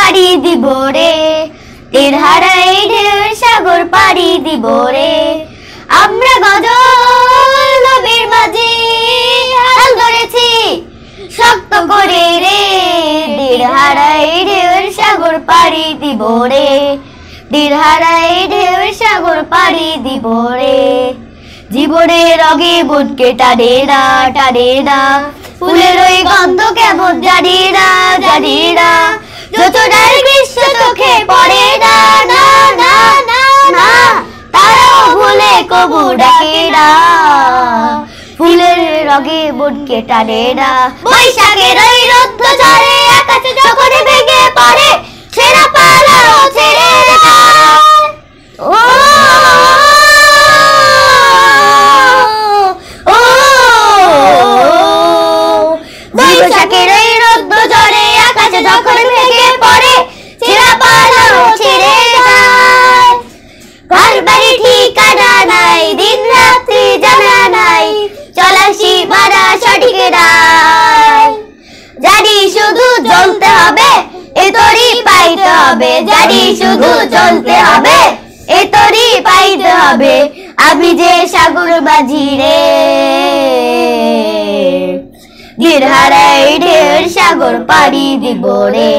পাড়ি দিব রে, তীর হারাই ঢেউয়ের সাগর পাড়ি দিব রে। আমরা গজল নবীর মাঝি হাল ধরেছি শক্ত করে রে, তীর হারাই ঢেউয়ের সাগর পাড়ি দিব রে, তীর হারাই ঢেউয়ের সাগর পাড়ি দিব রে। জীবনের রগে বুটকে টানে না টানে না, ফুলের ওই গন্ধ কেমন জানি না জানি না, যতটার গ্রীষ্ম চোখে পড়ে না না না না না, তারাও ভুলে কবু ডাকে না। ফুলের রগে বুটকে টানে না, বৈশাখের ওই রৌদ্র ঝরে আকাশে যখন ভেঙে পড়ে, ছেঁড়া পালাও ছেড়ে যায়। ও বৈশাখের ওই রৌদ্র ঝরে আকাশে যখন ভেঙে পড়ে, ছেঁড়া পালাও ছেড়ে যায়। ঘর বাড়ি ঠিকানা নাই, দিন রাত্রি জানা নাই, চলার সীমানা সঠিক নাই। জানি শুধু চলতে হবে, এ তরি পাইতে হবে, জানি শুধু চলতে হবে, এ তরি পাইতে হবে। আমি যে সাগর মাঝি রে, তীর হারাই ঢেউয়ের সাগর পাড়ি দিব রে,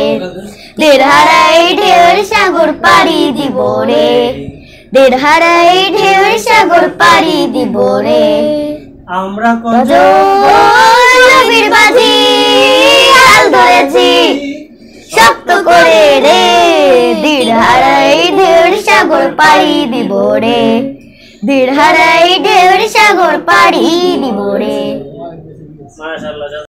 তীর হারাই ঢেউয়ের সাগর পাড়ি দিব রে, তীর হারাই ঢেউয়ের সাগর পাড়ি দিব রে। আমরা নবীর মাঝি হাল ধরেছি শক্ত করে রে, তীর হারাই ঢেউয়ের সাগর পাড়ি দিব রে, তীর হারাই ঢেউয়ের সাগর পাড়ি দিব রে। মাশাআল্লাহ।